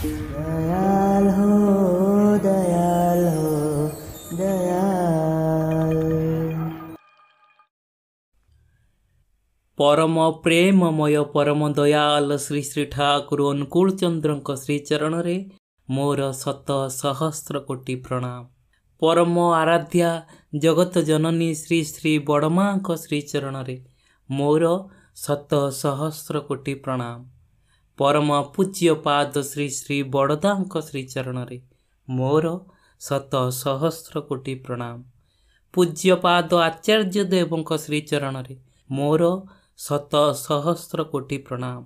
दयाल हो दयाल हो दयाल। परम प्रेममय परम दयाल श्री श्री ठाकुर अनुकूल चंद्र श्रीचरण रे मोर शत सहस्र कोटि प्रणाम। परम आराध्या जगत जननी श्री श्री बड़मा श्रीचरण रे मोर शत सहस्र कोटि प्रणाम। परम पूज्य पाद श्री श्री बड़दा श्रीचरण रे मोर शत सहस्र कोटि प्रणाम। पूज्य पाद आचार्य देव श्रीचरण रे मोर शत सहस्र कोटि प्रणाम।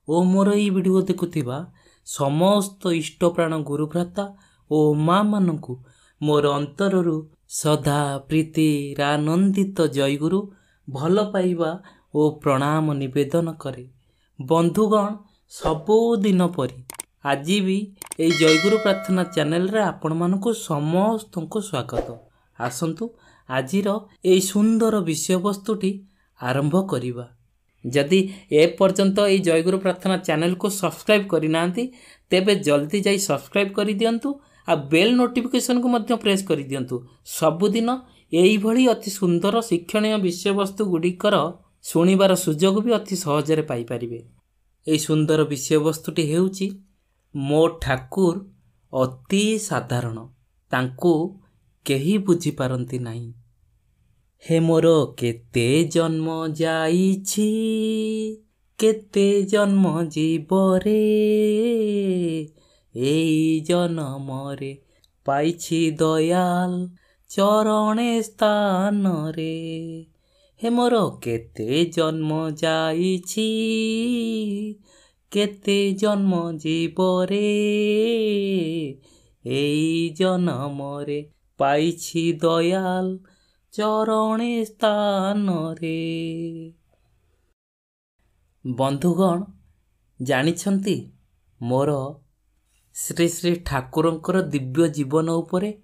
ओ मोर ये वीडियो देखुथिबा समस्त इष्टप्राण गुरुभ्राता ओ माँ मानकु मोर अंतररु सदा प्रीति आनंदित जयगुरु भल पाइबा ओ प्रणाम निवेदन करे। बंधुगण सबुदिन परी आज भी ये जयगुरु प्रार्थना चैनल रे आपण मानकु समस्त को स्वागत। आसंतु आजिर ए सुंदर विषय वस्तुटी आरंभ करिबा। जदि ए पर्यंत ये जयगुरु प्रार्थना चैनल को सब्सक्राइब करना तेबे जल्दी जाई सब्सक्राइब कर दियंतु आ बेल नोटिफिकेशन को मध्य प्रेस कर दियंतु। सबुदिन एई भली अति सुंदर शिक्षणीय विषय वस्तु गुड़िकर शुणिबार सुजोग भी अति सहजरे पाई परिबे। एई सुंदर विषय वस्तुटी हेउची मो ठाकुर अति साधारण, तांकु केही बुझी पारंती नाही। हे मोर केते जन्म जाईछि केते जन्म जीवरे एई जन्मरे पाइछि दयाल चरणे स्थान रे। हे मोर केते जन्म जाईछि केते जन्म जीवरे एई जन्मरे पाइछि दयाल चरणे स्थान रे। बंधुगण जानिछंती मोर श्री श्री ठाकुरंकर दिव्य जीवन उपरे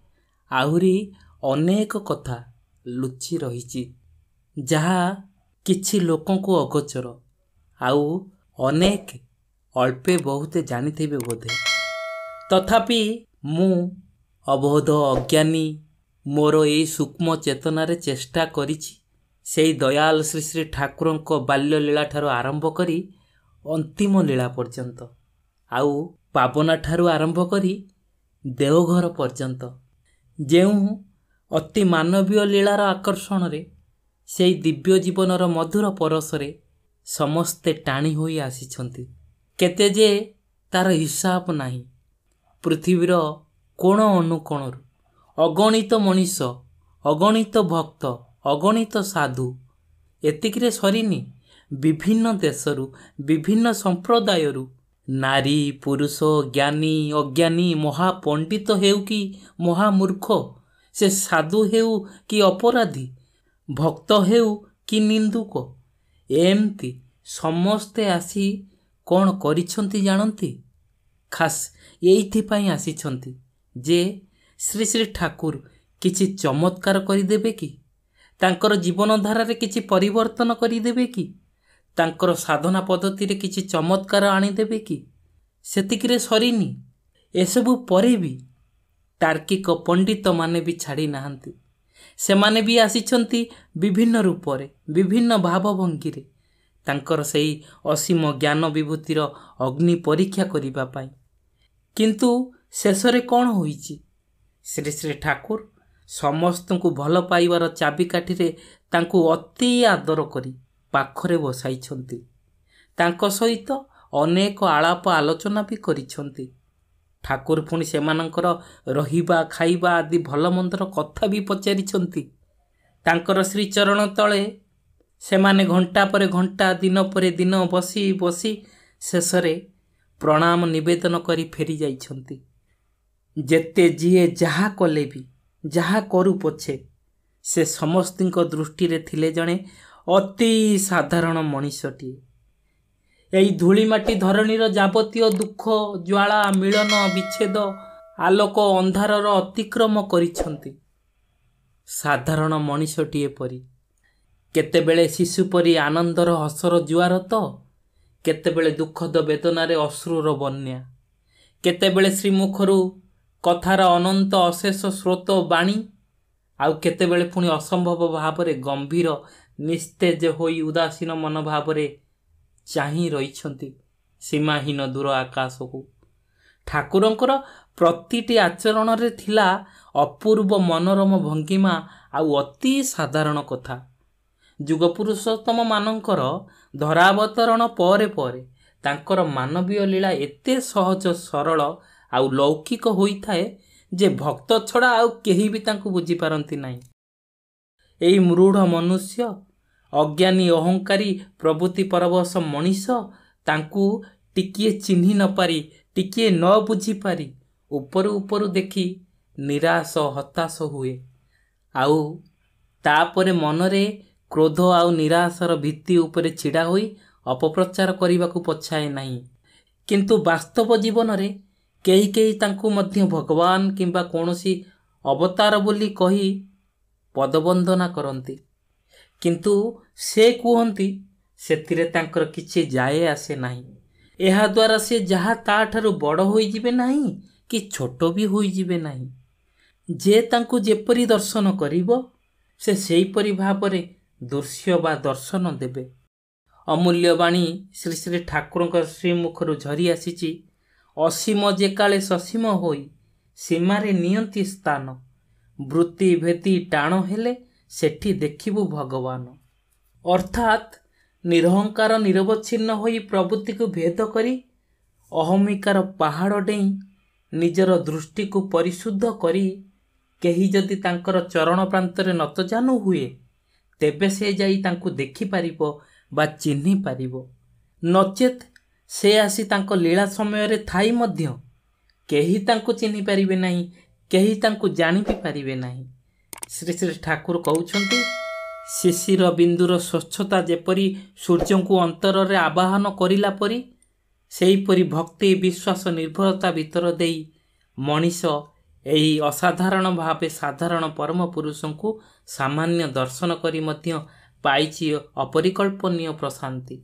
आहुरी अनेक कथा लुचि रहिछि, जहा किछि लोकों को अगोचर आउ अनेक अल्पे बहुते जानिथिबे बोधे। तथापि मु अबोध अज्ञानी मोर ये सूक्ष्म चेतनारे चेष्टा करिछि सेई दयाल श्री श्री ठाकुरों को बाल्य लीला ठारू आरंभ करी अंतिम लीला पर्यंत आउ पावना ठारू आरंभ करी देवघर पर्यंत जेउ अति मानवीय लीलार आकर्षण रे सेई दिव्य जीवनर मधुर परसरे समस्ते टाणी होई आसिछंती। केते जे तार हिसाब नाही। पृथ्वीर कोण अनुकोणरू अगणित मनीष, अगणित भक्त, अगणित साधु एतिकिरे सरीनी। विभिन्न देशरू विभिन्न संप्रदायरू नारी पुरुष ज्ञानी अज्ञानी महापंडित हेउ कि महामूर्ख, से साधु हेउ कि अपराधी, भक्त हेउ कि निंदुक, एमती समस्ते आसी कौन करिछंती जानती? खास एइथिपाई आसिछंती जे श्री श्री ठाकुर किछि चमत्कार करिदेबे कि, तांकर जीवन धारारे किछि परिवर्तन करिदेबे कि, तांकर साधना पद्धति रे किछि चमत्कार आनिदेबे कि? सेतिकिरे सरीनी। एसबु परे भी तार्किक पंडित माने भी छाड़ी नाहंती। सेमाने भी आसिछंती विभिन्न रूपरे विभिन्न भावभंगी रे तांकर सेई असीम ज्ञान विभूतिर अग्नि परीक्षा करिबा पाई। किंतु शेषरे कौन होईची? श्री श्री ठाकुर समस्त को भल पाइबार चाबिकाठी रे तांकु अति आदर करी पाखरे बसाइछंती। तांको सहित अनेक आलाप आलोचना भी करिछंती। ठाकुर पुणी सेमानंकर रहिबा खाइबा आदि भल मंदर कथा भी पचारिछंती। तांकर श्री चरण तले सेमाने घंटा पर घंटा दिन पर दिन बसी बसी शेषरे प्रणाम निवेदन करी फेरी जाइछंती। जेते जिए जहा कले भी जहा करू पछे से समस्तिंक दृष्टि रे थिले जणे अति साधारण मनीषटीए। एई धूलिमाटी धरणीर जाबतीय दुख ज्वाला मिलन विच्छेद आलोक अंधारर अतिक्रम करिछंती। साधारण मनीषटीए परी केतेबेले शिशु परी आनंदर हसर जुआर तो केतेबेले दुखद वेदनारे अश्रुर बन्या, କେତେବେଳେ ଶ୍ରୀମୁଖରୁ କଥାର ଅନନ୍ତ ଅଶେଷ ସ୍ରୋତ ବାଣୀ, ଆଉ କେତେବେଳେ ପୁଣି ଅସମ୍ଭବ ଭାବରେ ଗମ୍ଭୀର ନିସ୍ତେଜ ହୋଇ ଉଦାସୀନ ମନୋଭାବରେ ଚାହିଁ ରହିଛନ୍ତି ସୀମାହୀନ ଦୂର ଆକାଶକୁ। ଠାକୁରଙ୍କର ପ୍ରତିଟି ଆଚରଣରେ ଥିଲା ଅପୂର୍ବ ମନୋରମ ଭଙ୍ଗିମା ଆଉ ଅତି ସାଧାରଣ କଥା। ଯୁଗପୁରୁଷୋତ୍ତମମାନଙ୍କର ଧରାବତରଣ ପରେ ପରେ ତାଙ୍କର ମାନବୀୟ ଲୀଳା ଏତେ ସହଜ ସରଳ ଆଉ ଲୌକିକ ହୋଇଥାଏ ଯେ ଭକ୍ତ ଛଡ଼ା ଆଉ କେହି ବି ତାଙ୍କୁ ବୁଝିପାରନ୍ତି ନାହିଁ। ଏଇ ମୃଢ଼ ମନୁଷ୍ୟ, ଅଜ୍ଞାନୀ ଅହଙ୍କାରୀ ପ୍ରଭୃତି ପରବଶ ମଣିଷ ତାଙ୍କୁ ଟିକିଏ ଚିହ୍ନି ନ ପାରି, ଟିକିଏ ନ ବୁଝିପାରି ଉପରୁ ଉପରୁ ଦେଖି ନିରାଶ ହତାଶ ହୁଏ, ଆଉ ତାପରେ ମନରେ କ୍ରୋଧ ଆଉ ନିରାଶର ଭିତ୍ତି ଉପରେ ଛିଡ଼ା ହୋଇ ଅପପ୍ରଚାର କରିବାକୁ ପଛାଏ ନାହିଁ। କିନ୍ତୁ ବାସ୍ତବ ଜୀବନରେ କେହି କେହି ତାଙ୍କୁ ମଧ୍ୟ ଭଗବାନ କିମ୍ବା କୌଣସି ଅବତାର ବୋଲି କହି ପଦବନ୍ଦନା କରନ୍ତି। କିନ୍ତୁ ସେ କୁହନ୍ତି ସେଥିରେ ତାଙ୍କର କିଛି ଯାଏ ଆସେ ନାହିଁ। ଏହାଦ୍ୱାରା ସେ ଯାହା ତାଠାରୁ ବଡ଼ ହୋଇଯିବେ ନାହିଁ କି ଛୋଟ ବି ହୋଇଯିବେ ନାହିଁ। ଯେ ତାଙ୍କୁ ଯେପରି ଦର୍ଶନ କରିବ ସେ ସେହିପରି ଭାବରେ ଦୃଶ୍ୟ ବା ଦର୍ଶନ ଦେବେ। ଅମୂଲ୍ୟ ବାଣୀ ଶ୍ରୀ ଶ୍ରୀ ଠାକୁରଙ୍କ ଶ୍ରୀମୁଖରୁ ଝରି ଆସିଛି। ଅସୀମ ଯେ କାଳେ ସସୀମ ହୋଇ ସୀମାରେ ନିଅନ୍ତି ସ୍ଥାନ, ବୃତ୍ତି ଭେଦି ଟାଣ ହେଲେ ସେଠି ଦେଖିବୁ ଭଗବାନ। ଅର୍ଥାତ୍ ନିରହଙ୍କାର ନିରବଚ୍ଛିନ୍ନ ହୋଇ ପ୍ରବୃତ୍ତିକୁ ଭେଦ କରି ଅହମିକାର ପାହାଡ଼ ଡେଇଁ ନିଜର ଦୃଷ୍ଟିକୁ ପରିଶୁଦ୍ଧ କରି କେହି ଯଦି ତାଙ୍କର ଚରଣ ପ୍ରାନ୍ତରେ ନତଜାନୁ ହୁଏ, ତେବେ ସେ ଯାଇ ତାଙ୍କୁ ଦେଖିପାରିବ ବା ଚିହ୍ନି ପାରିବ। ନଚେତ୍ ସେ ଆସି ତାଙ୍କ ଲୀଳା ସମୟରେ ଥାଇ ମଧ୍ୟ କେହି ତାଙ୍କୁ ଚିହ୍ନି ପାରିବେ ନାହିଁ, କେହି ତାଙ୍କୁ ଜାଣି ବି ପାରିବେ ନାହିଁ। ଶ୍ରୀ ଶ୍ରୀ ଠାକୁର କହୁଛନ୍ତି, ଶିଶିର ବିନ୍ଦୁର ସ୍ୱଚ୍ଛତା ଯେପରି ସୂର୍ଯ୍ୟଙ୍କୁ ଅନ୍ତରରେ ଆବାହନ କରିଲା ପରି, ସେହିପରି ଭକ୍ତି ବିଶ୍ୱାସ ନିର୍ଭରତା ଭିତର ଦେଇ ମଣିଷ ଏହି ଅସାଧାରଣ ଭାବେ ସାଧାରଣ ପରମ ପୁରୁଷଙ୍କୁ ସାମାନ୍ୟ ଦର୍ଶନ କରି ମଧ୍ୟ ପାଇଛି ଅପରିକଳ୍ପନୀୟ ପ୍ରଶାନ୍ତି।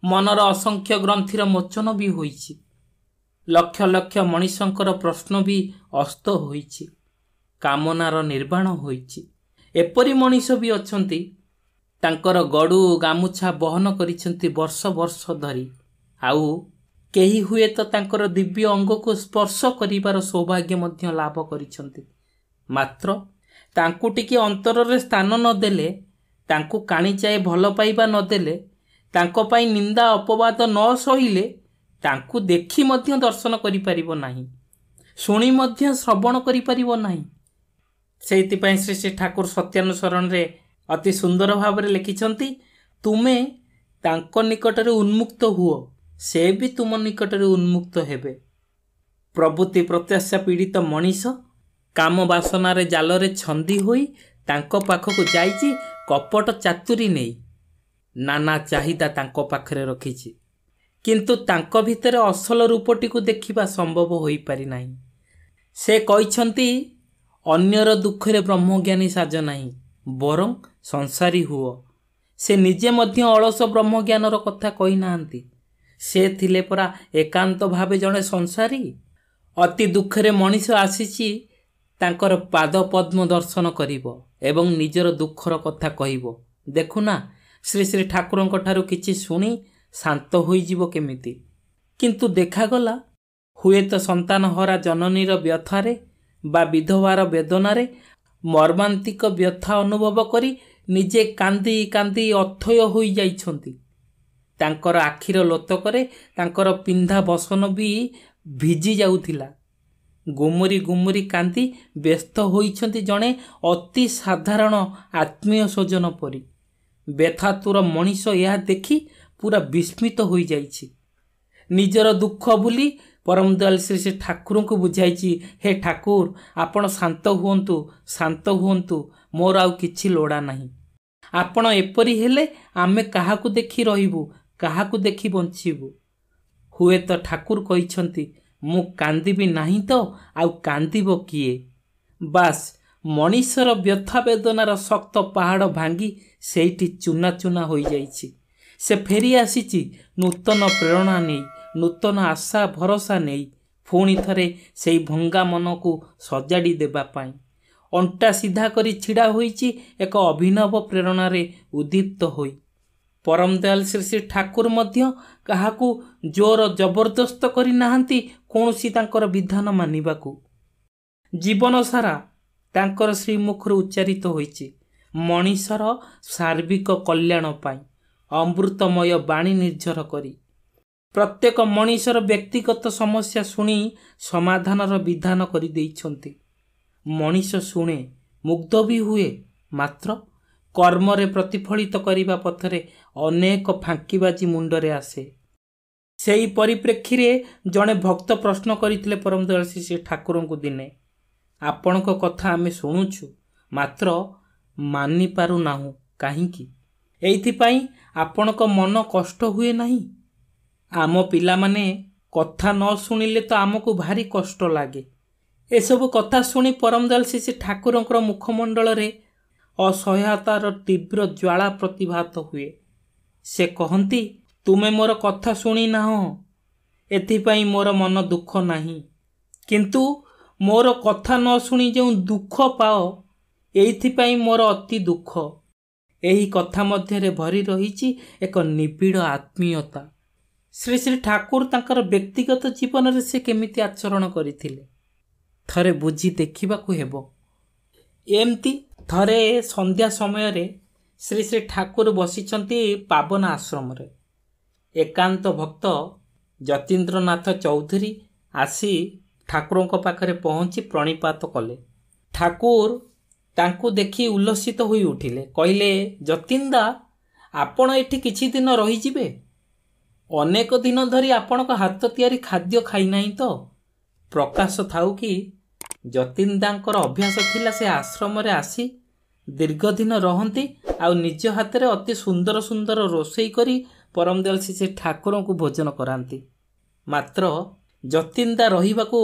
ମନର ଅସଂଖ୍ୟ ଗ୍ରନ୍ଥିର ମୋଚନ ବି ହୋଇଛି। ଲକ୍ଷ ଲକ୍ଷ ମଣିଷଙ୍କର ପ୍ରଶ୍ନ ବି ଅସ୍ତ ହୋଇଛି, କାମନାର ନିର୍ବାଣ ହୋଇଛି। ଏପରି ମଣିଷ ବି ଅଛନ୍ତି ତାଙ୍କର ଗଡ଼ୁ ଗାମୁଛା ବହନ କରିଛନ୍ତି ବର୍ଷ ବର୍ଷ ଧରି, ଆଉ କେହି ହୁଏତ ତାଙ୍କର ଦିବ୍ୟ ଅଙ୍ଗକୁ ସ୍ପର୍ଶ କରିବାର ସୌଭାଗ୍ୟ ମଧ୍ୟ ଲାଭ କରିଛନ୍ତି। ମାତ୍ର ତାଙ୍କୁ ଟିକିଏ ଅନ୍ତରରେ ସ୍ଥାନ ନଦେଲେ, ତାଙ୍କୁ କାଣିଚାଏ ଭଲ ପାଇବା ନଦେଲେ, ତାଙ୍କ ପାଇଁ ନିନ୍ଦା ଅପବାଦ ନ ସହିଲେ ତାଙ୍କୁ ଦେଖି ମଧ୍ୟ ଦର୍ଶନ କରିପାରିବ ନାହିଁ, ଶୁଣି ମଧ୍ୟ ଶ୍ରବଣ କରିପାରିବ ନାହିଁ। ସେଇଥିପାଇଁ ଶ୍ରୀ ଶ୍ରୀ ଠାକୁର ସତ୍ୟାନୁସରଣରେ ଅତି ସୁନ୍ଦର ଭାବରେ ଲେଖିଛନ୍ତି, ତୁମେ ତାଙ୍କ ନିକଟରେ ଉନ୍ମୁକ୍ତ ହୁଅ, ସେ ବି ତୁମ ନିକଟରେ ଉନ୍ମୁକ୍ତ ହେବେ। ପ୍ରବୃତ୍ତି ପ୍ରତ୍ୟାଶା ପୀଡ଼ିତ ମଣିଷ କାମ ବାସନାରେ ଜାଲରେ ଛନ୍ଦି ହୋଇ ତାଙ୍କ ପାଖକୁ ଯାଇଛି କପଟ ଚାତୁରୀ ନେଇ। ନାନା ଚାହିଦା ତାଙ୍କ ପାଖରେ ରଖିଛି, କିନ୍ତୁ ତାଙ୍କ ଭିତରେ ଅସଲ ରୂପଟିକୁ ଦେଖିବା ସମ୍ଭବ ହୋଇପାରିନାହିଁ। ସେ କହିଛନ୍ତି, ଅନ୍ୟର ଦୁଃଖରେ ବ୍ରହ୍ମଜ୍ଞାନୀ ସାଜ ନାହିଁ, ବରଂ ସଂସାରୀ ହୁଅ। ସେ ନିଜେ ମଧ୍ୟ ଅଳସ ବ୍ରହ୍ମଜ୍ଞାନର କଥା କହିନାହାନ୍ତି। ସେ ଥିଲେ ପରା ଏକାନ୍ତ ଭାବେ ଜଣେ ସଂସାରୀ। ଅତି ଦୁଃଖରେ ମଣିଷ ଆସିଛି ତାଙ୍କର ପାଦ ପଦ୍ମ ଦର୍ଶନ କରିବ ଏବଂ ନିଜର ଦୁଃଖର କଥା କହିବ। ଦେଖୁନା, ଶ୍ରୀ ଶ୍ରୀ ଠାକୁରଙ୍କ ଠାରୁ କିଛି ଶୁଣି ଶାନ୍ତ ହୋଇଯିବ କେମିତି। କିନ୍ତୁ ଦେଖାଗଲା ହୁଏତ ସନ୍ତାନହରା ଜନନୀର ବ୍ୟଥାରେ ବା ବିଧବାର ବେଦନାରେ ମର୍ମାନ୍ତିକ ବ୍ୟଥା ଅନୁଭବ କରି ନିଜେ କାନ୍ଦି କାନ୍ଦି ଅଥୟ ହୋଇଯାଇଛନ୍ତି। ତାଙ୍କର ଆଖିର ଲୋତକରେ ତାଙ୍କର ପିନ୍ଧା ବସନ ବି ଭିଜି ଯାଉଥିଲା। ଗୁମୁରି ଗୁମୁରି କାନ୍ଦି ବ୍ୟସ୍ତ ହୋଇଛନ୍ତି ଜଣେ ଅତି ସାଧାରଣ ଆତ୍ମୀୟ ସ୍ୱଜନ ପରି। ବ୍ୟଥାତୁର ମଣିଷ ଏହା ଦେଖି ପୁରା ବିସ୍ମିତ ହୋଇଯାଇଛି। ନିଜର ଦୁଃଖ ଭୁଲି ପରମ ଦୟାଳ ଶ୍ରୀ ଶ୍ରୀ ଠାକୁରଙ୍କୁ ବୁଝାଇଛି, ହେ ଠାକୁର, ଆପଣ ଶାନ୍ତ ହୁଅନ୍ତୁ, ଶାନ୍ତ ହୁଅନ୍ତୁ, ମୋର ଆଉ କିଛି ଲୋଡ଼ା ନାହିଁ। ଆପଣ ଏପରି ହେଲେ ଆମେ କାହାକୁ ଦେଖି ରହିବୁ, କାହାକୁ ଦେଖି ବଞ୍ଚିବୁ। ହୁଏତ ଠାକୁର କହିଛନ୍ତି, ମୁଁ କାନ୍ଦିବି ନାହିଁ ତ ଆଉ କାନ୍ଦିବ କିଏ? ବାସ୍, ମଣିଷର ବ୍ୟଥା ବେଦନାର ଶକ୍ତ ପାହାଡ଼ ଭାଙ୍ଗି ସେଇଠି ଚୁନା ଚୁନା ହୋଇଯାଇଛି। ସେ ଫେରି ଆସିଛି ନୂତନ ପ୍ରେରଣା ନେଇ, ନୂତନ ଆଶା ଭରସା ନେଇ, ପୁଣି ଥରେ ସେଇ ଭଙ୍ଗା ମନକୁ ସଜାଡ଼ି ଦେବା ପାଇଁ ଅଣ୍ଟା ସିଧା କରି ଛିଡ଼ା ହୋଇଛି ଏକ ଅଭିନବ ପ୍ରେରଣାରେ ଉଦ୍ଦୀପ୍ତ ହୋଇ। ପରମ ଦୟାଲ ଶ୍ରୀ ଶ୍ରୀ ଠାକୁର ମଧ୍ୟ କାହାକୁ ଜୋର ଜବରଦସ୍ତ କରିନାହାନ୍ତି କୌଣସି ତାଙ୍କର ବିଧାନ ମାନିବାକୁ। ଜୀବନ ସାରା ତାଙ୍କର ଶ୍ରୀମୁଖରୁ ଉଚ୍ଚାରିତ ହୋଇଛି ମଣିଷର ସାର୍ବିକ କଲ୍ୟାଣ ପାଇଁ ଅମୃତମୟ ବାଣୀ ନିର୍ଝର କରି ପ୍ରତ୍ୟେକ ମଣିଷର ବ୍ୟକ୍ତିଗତ ସମସ୍ୟା ଶୁଣି ସମାଧାନର ବିଧାନ କରିଦେଇଛନ୍ତି। ମଣିଷ ଶୁଣେ, ମୁଗ୍ଧ ବି ହୁଏ, ମାତ୍ର କର୍ମରେ ପ୍ରତିଫଳିତ କରିବା ପଥରେ ଅନେକ ଫାଙ୍କିବାଜି ମୁଣ୍ଡରେ ଆସେ। ସେହି ପରିପ୍ରେକ୍ଷୀରେ ଜଣେ ଭକ୍ତ ପ୍ରଶ୍ନ କରିଥିଲେ ପରମ ଦୟାଳ ଶ୍ରୀ ଶ୍ରୀ ଠାକୁରଙ୍କୁ ଦିନେ, ଆପଣଙ୍କ କଥା ଆମେ ଶୁଣୁଛୁ ମାତ୍ର ମାନିପାରୁନାହୁଁ କାହିଁକି? ଏଇଥିପାଇଁ ଆପଣଙ୍କ ମନ କଷ୍ଟ ହୁଏ ନାହିଁ? ଆମ ପିଲାମାନେ କଥା ନ ଶୁଣିଲେ ତ ଆମକୁ ଭାରି କଷ୍ଟ ଲାଗେ। ଏସବୁ କଥା ଶୁଣି ପରମ ଦୟାଲ ଶ୍ରୀ ଶ୍ରୀ ଠାକୁରଙ୍କର ମୁଖମଣ୍ଡଳରେ ଅସହାୟତାର ତୀବ୍ର ଜ୍ୱାଳା ପ୍ରତିଭାତ ହୁଏ। ସେ କହନ୍ତି, ତୁମେ ମୋର କଥା ଶୁଣିନାହଁ, ଏଥିପାଇଁ ମୋର ମନ ଦୁଃଖ ନାହିଁ, କିନ୍ତୁ ମୋର କଥା ନ ଶୁଣି ଯେଉଁ ଦୁଃଖ ପାଅ ଏଇଥିପାଇଁ ମୋର ଅତି ଦୁଃଖ। ଏହି କଥା ମଧ୍ୟରେ ଭରି ରହିଛି ଏକ ନିବିଡ଼ ଆତ୍ମୀୟତା। ଶ୍ରୀ ଶ୍ରୀ ଠାକୁର ତାଙ୍କର ବ୍ୟକ୍ତିଗତ ଜୀବନରେ ସେ କେମିତି ଆଚରଣ କରିଥିଲେ ଥରେ ବୁଝି ଦେଖିବାକୁ ହେବ। ଏମିତି ଥରେ ସନ୍ଧ୍ୟା ସମୟରେ ଶ୍ରୀ ଶ୍ରୀ ଠାକୁର ବସିଛନ୍ତି ପାବନ ଆଶ୍ରମରେ। ଏକାନ୍ତ ଭକ୍ତ ଯତୀନ୍ଦ୍ରନାଥ ଚୌଧୁରୀ ଆସି ଠାକୁରଙ୍କ ପାଖରେ ପହଞ୍ଚି ପ୍ରଣିପାତ କଲେ। ଠାକୁର ତାଙ୍କୁ ଦେଖି ଉଲ୍ଲସିତ ହୋଇ ଉଠିଲେ। କହିଲେ, ଯତୀନ୍ଦା, ଆପଣ ଏଠି କିଛି ଦିନ ରହିଯିବେ? ଅନେକ ଦିନ ଧରି ଆପଣଙ୍କ ହାତ ତିଆରି ଖାଦ୍ୟ ଖାଇନାହିଁ ତ। ପ୍ରକାଶ ଥାଉ କି ଯତୀନ୍ଦାଙ୍କର ଅଭ୍ୟାସ ଥିଲା ସେ ଆଶ୍ରମରେ ଆସି ଦୀର୍ଘ ଦିନ ରହନ୍ତି ଆଉ ନିଜ ହାତରେ ଅତି ସୁନ୍ଦର ସୁନ୍ଦର ରୋଷେଇ କରି ପରମ ଦୟାଲ ଶ୍ରୀ ଶ୍ରୀ ଠାକୁରଙ୍କୁ ଭୋଜନ କରାନ୍ତି। ମାତ୍ର ଯତୀନ୍ଦା ରହିବାକୁ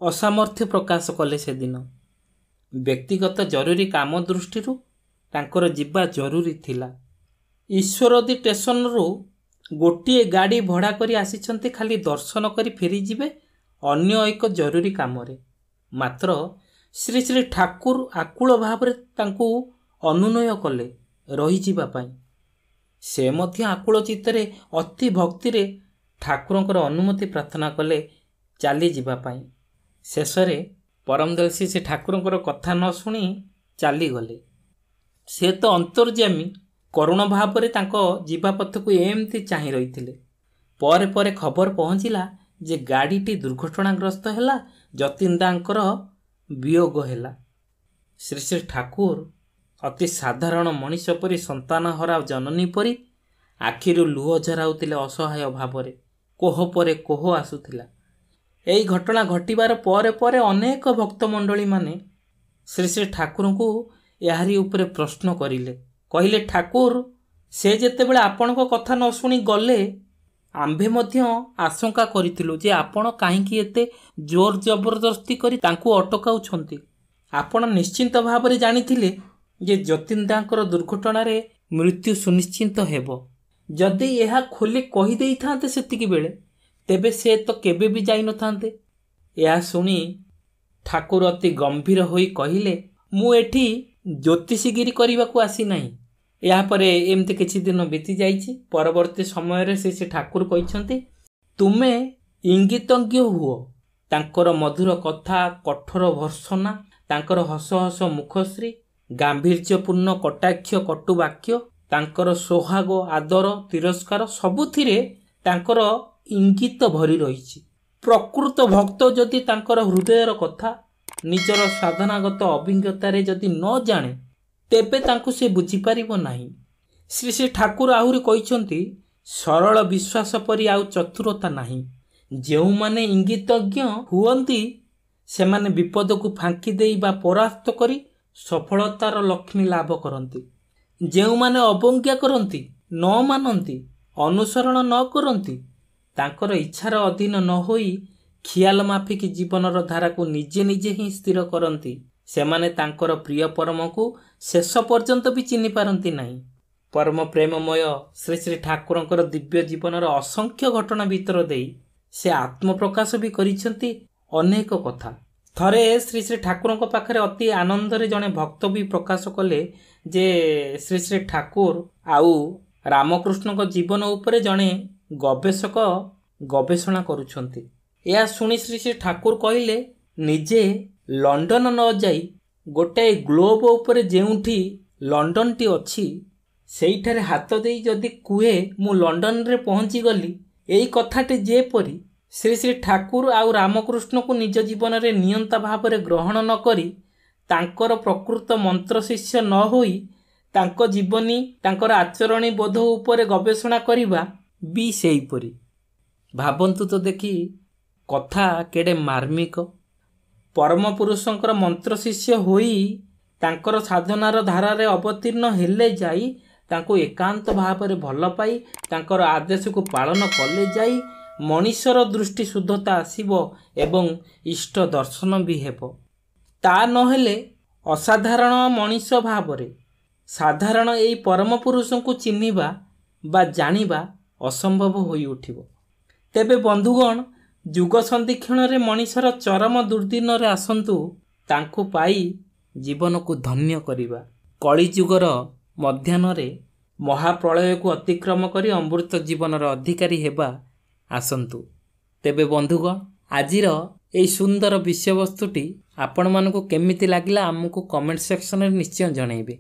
ଅସାମର୍ଥ୍ୟ ପ୍ରକାଶ କଲେ। ସେଦିନ ବ୍ୟକ୍ତିଗତ ଜରୁରୀ କାମ ଦୃଷ୍ଟିରୁ ତାଙ୍କର ଯିବା ଜରୁରୀ ଥିଲା। ଈଶ୍ୱରଦୀ ଷ୍ଟେସନରୁ ଗୋଟିଏ ଗାଡ଼ି ଭଡ଼ା କରି ଆସିଛନ୍ତି ଖାଲି ଦର୍ଶନ କରି ଫେରିଯିବେ ଅନ୍ୟ ଏକ ଜରୁରୀ କାମରେ। ମାତ୍ର ଶ୍ରୀ ଶ୍ରୀ ଠାକୁର ଆକୁଳ ଭାବରେ ତାଙ୍କୁ ଅନୁନୟ କଲେ ରହିଯିବା ପାଇଁ। ସେ ମଧ୍ୟ ଆକୁଳ ଚିତ୍ତରେ ଅତି ଭକ୍ତିରେ ଠାକୁରଙ୍କର ଅନୁମତି ପ୍ରାର୍ଥନା କଲେ ଚାଲିଯିବା ପାଇଁ। ଶେଷରେ ପରମ ଦୟାଲ ଶ୍ରୀ ଶ୍ରୀ ଠାକୁରଙ୍କର କଥା ନ ଶୁଣି ଚାଲିଗଲେ। ସେ ତ ଅନ୍ତର୍ଯ୍ୟାମୀ କରୁଣ ଭାବରେ ତାଙ୍କ ଯିବା ପଥକୁ ଏମିତି ଚାହିଁ ରହିଥିଲେ। ପରେ ପରେ ଖବର ପହଞ୍ଚିଲା ଯେ ଗାଡ଼ିଟି ଦୁର୍ଘଟଣାଗ୍ରସ୍ତ ହେଲା, ଯତୀନ୍ଦାଙ୍କର ବିୟୋଗ ହେଲା। ଶ୍ରୀ ଶ୍ରୀ ଠାକୁର ଅତି ସାଧାରଣ ମଣିଷ ପରି, ସନ୍ତାନହରା ଜନନୀ ପରି ଆଖିରୁ ଲୁହ ଝରାଉଥିଲେ ଅସହାୟ ଭାବରେ। କୋହ ପରେ କୋହ ଆସୁଥିଲା। ଏହି ଘଟଣା ଘଟିବାର ପରେ ପରେ ଅନେକ ଭକ୍ତମଣ୍ଡଳୀମାନେ ଶ୍ରୀ ଶ୍ରୀ ଠାକୁରଙ୍କୁ ଏହାରି ଉପରେ ପ୍ରଶ୍ନ କରିଲେ। କହିଲେ, ଠାକୁର ସେ ଯେତେବେଳେ ଆପଣଙ୍କ କଥା ନ ଶୁଣି ଗଲେ, ଆମ୍ଭେ ମଧ୍ୟ ଆଶଙ୍କା କରିଥିଲୁ ଯେ ଆପଣ କାହିଁକି ଏତେ ଜୋର ଜବରଦସ୍ତି କରି ତାଙ୍କୁ ଅଟକାଉଛନ୍ତି। ଆପଣ ନିଶ୍ଚିନ୍ତ ଭାବରେ ଜାଣିଥିଲେ ଯେ ଯତୀନ୍ଦାଙ୍କର ଦୁର୍ଘଟଣାରେ ମୃତ୍ୟୁ ସୁନିଶ୍ଚିନ୍ତ ହେବ। ଯଦି ଏହା ଖୋଲି କହିଦେଇଥାନ୍ତେ ସେତିକି ବେଳେ, ତେବେ ସେ ତ କେବେ ବି ଯାଇନଥାନ୍ତେ। ଏହା ଶୁଣି ଠାକୁର ଅତି ଗମ୍ଭୀର ହୋଇ କହିଲେ, ମୁଁ ଏଠି ଜ୍ୟୋତିଷୀଗିରି କରିବାକୁ ଆସିନାହିଁ। ଏହାପରେ ଏମିତି କିଛି ଦିନ ବିତି ଯାଇଛି। ପରବର୍ତ୍ତୀ ସମୟରେ ସେ ଠାକୁର କହିଛନ୍ତି, ତୁମେ ଇଙ୍ଗିତଜ୍ଞ ହୁଅ। ତାଙ୍କର ମଧୁର କଥା, କଠୋର ଭର୍ତ୍ସନା, ତାଙ୍କର ହସ ହସ ମୁଖଶ୍ରୀ, ଗାମ୍ଭୀର୍ଯ୍ୟପୂର୍ଣ୍ଣ କଟାକ୍ଷ କଟୁ ବାକ୍ୟ, ତାଙ୍କର ସୋହାଗ ଆଦର ତିରସ୍କାର, ସବୁଥିରେ ତାଙ୍କର ଇଙ୍ଗିତ ଭରି ରହିଛି। ପ୍ରକୃତ ଭକ୍ତ ଯଦି ତାଙ୍କର ହୃଦୟର କଥା ନିଜର ସାଧନାଗତ ଅଭିଜ୍ଞତାରେ ଯଦି ନ ଜାଣେ, ତେବେ ତାଙ୍କୁ ସେ ବୁଝିପାରିବ ନାହିଁ। ଶ୍ରୀ ଶ୍ରୀ ଠାକୁର ଆହୁରି କହିଛନ୍ତି, ସରଳ ବିଶ୍ୱାସ ପରି ଆଉ ଚତୁରତା ନାହିଁ। ଯେଉଁମାନେ ଇଙ୍ଗିତଜ୍ଞ ହୁଅନ୍ତି ସେମାନେ ବିପଦକୁ ଫାଙ୍କି ଦେଇ ବା ପରାସ୍ତ କରି ସଫଳତାର ଲକ୍ଷ୍ମୀ ଲାଭ କରନ୍ତି। ଯେଉଁମାନେ ଅବଜ୍ଞା କରନ୍ତି, ନ ମାନନ୍ତି, ଅନୁସରଣ ନ କରନ୍ତି, ତାଙ୍କର ଇଚ୍ଛାର ଅଧୀନ ନ ହୋଇ ଖିଆଲ ମାଫିକ ଜୀବନର ଧାରାକୁ ନିଜେ ନିଜେ ହିଁ ସ୍ଥିର କରନ୍ତି, ସେମାନେ ତାଙ୍କର ପ୍ରିୟ ପରମକୁ ଶେଷ ପର୍ଯ୍ୟନ୍ତ ବି ଚିହ୍ନି ପାରନ୍ତି ନାହିଁ। ପରମ ପ୍ରେମମୟ ଶ୍ରୀ ଶ୍ରୀ ଠାକୁରଙ୍କର ଦିବ୍ୟ ଜୀବନର ଅସଂଖ୍ୟ ଘଟଣା ଭିତର ଦେଇ ସେ ଆତ୍ମପ୍ରକାଶ ବି କରିଛନ୍ତି ଅନେକ କଥା। ଥରେ ଶ୍ରୀ ଶ୍ରୀ ଠାକୁରଙ୍କ ପାଖରେ ଅତି ଆନନ୍ଦରେ ଜଣେ ଭକ୍ତ ବି ପ୍ରକାଶ କଲେ ଯେ ଶ୍ରୀ ଶ୍ରୀ ଠାକୁର ଆଉ ରାମକୃଷ୍ଣଙ୍କ ଜୀବନ ଉପରେ ଜଣେ ଗବେଷକ ଗବେଷଣା କରୁଛନ୍ତି। ଏହା ଶୁଣି ଶ୍ରୀ ଶ୍ରୀ ଠାକୁର କହିଲେ, ନିଜେ ଲଣ୍ଡନ ନ ଯାଇ ଗୋଟାଏ ଗ୍ଲୋବ ଉପରେ ଯେଉଁଠି ଲଣ୍ଡନଟି ଅଛି ସେଇଠାରେ ହାତ ଦେଇ ଯଦି କୁହେ ମୁଁ ଲଣ୍ଡନରେ ପହଞ୍ଚିଗଲି, ଏଇ କଥାଟି ଯେପରି ଶ୍ରୀ ଶ୍ରୀ ଠାକୁର ଆଉ ରାମକୃଷ୍ଣକୁ ନିଜ ଜୀବନରେ ନିୟନ୍ତା ଭାବରେ ଗ୍ରହଣ ନ କରି ତାଙ୍କର ପ୍ରକୃତ ମନ୍ତ୍ର ଶିଷ୍ୟ ନ ହୋଇ ତାଙ୍କ ଜୀବନୀ ତାଙ୍କର ଆଚରଣୀ ବୋଧ ଉପରେ ଗବେଷଣା କରିବା ବି ସେହିପରି। ଭାବନ୍ତୁ ତ ଦେଖି କଥା କେଡ଼େ ମାର୍ମିକ। ପରମ ପୁରୁଷଙ୍କର ମନ୍ତ୍ର ଶିଷ୍ୟ ହୋଇ ତାଙ୍କର ସାଧନାର ଧାରାରେ ଅବତୀର୍ଣ୍ଣ ହେଲେ ଯାଇ ତାଙ୍କୁ ଏକାନ୍ତ ଭାବରେ ଭଲ ପାଇ ତାଙ୍କର ଆଦେଶକୁ ପାଳନ କଲେ ଯାଇ ମଣିଷର ଦୃଷ୍ଟି ଶୁଦ୍ଧତା ଆସିବ ଏବଂ ଇଷ୍ଟ ଦର୍ଶନ ବି ହେବ। ତା ନହେଲେ ଅସାଧାରଣ ମଣିଷ ଭାବରେ ସାଧାରଣ ଏଇ ପରମ ପୁରୁଷଙ୍କୁ ଚିହ୍ନିବା ବା ଜାଣିବା ଅସମ୍ଭବ ହୋଇ ଉଠିବ। ତେବେ ବନ୍ଧୁଗଣ, ଯୁଗ ସନ୍ଧିକ୍ଷଣରେ ମଣିଷର ଚରମ ଦୁର୍ଦ୍ଦିନରେ ଆସନ୍ତୁ ତାଙ୍କୁ ପାଇ ଜୀବନକୁ ଧନ୍ୟ କରିବା। କଳିଯୁଗର ମଧ୍ୟାହ୍ନରେ ମହାପ୍ରଳୟକୁ ଅତିକ୍ରମ କରି ଅମୃତ ଜୀବନର ଅଧିକାରୀ ହେବା ଆସନ୍ତୁ। ତେବେ ବନ୍ଧୁଗଣ, ଆଜିର ଏହି ସୁନ୍ଦର ବିଷୟବସ୍ତୁଟି ଆପଣମାନଙ୍କୁ କେମିତି ଲାଗିଲା ଆମକୁ କମେଣ୍ଟ ସେକ୍ସନରେ ନିଶ୍ଚୟ ଜଣାଇବେ।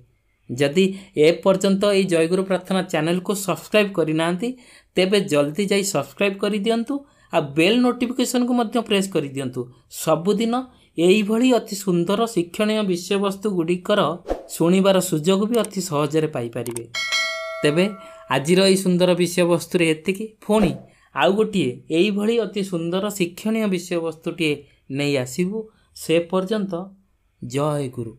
ଯଦି ଏପର୍ଯ୍ୟନ୍ତ ଏହି ଜୟଗୁରୁ ପ୍ରାର୍ଥନା ଚ୍ୟାନେଲକୁ ସବସ୍କ୍ରାଇବ୍ କରିନାହାନ୍ତି ତେବେ ଜଲ୍ଦି ଯାଇ ସବସ୍କ୍ରାଇବ୍ କରିଦିଅନ୍ତୁ ଆଉ ବେଲ୍ ନୋଟିଫିକେସନକୁ ମଧ୍ୟ ପ୍ରେସ୍ କରିଦିଅନ୍ତୁ। ସବୁଦିନ ଏଇଭଳି ଅତି ସୁନ୍ଦର ଶିକ୍ଷଣୀୟ ବିଷୟବସ୍ତୁ ଗୁଡ଼ିକର ଶୁଣିବାର ସୁଯୋଗ ବି ଅତି ସହଜରେ ପାଇପାରିବେ। ତେବେ ଆଜିର ଏହି ସୁନ୍ଦର ବିଷୟବସ୍ତୁରେ ଏତିକି। ପୁଣି ଆଉ ଗୋଟିଏ ଏଇଭଳି ଅତି ସୁନ୍ଦର ଶିକ୍ଷଣୀୟ ବିଷୟବସ୍ତୁଟିଏ ନେଇ ଆସିବୁ। ସେ ପର୍ଯ୍ୟନ୍ତ ଜୟ ଗୁରୁ।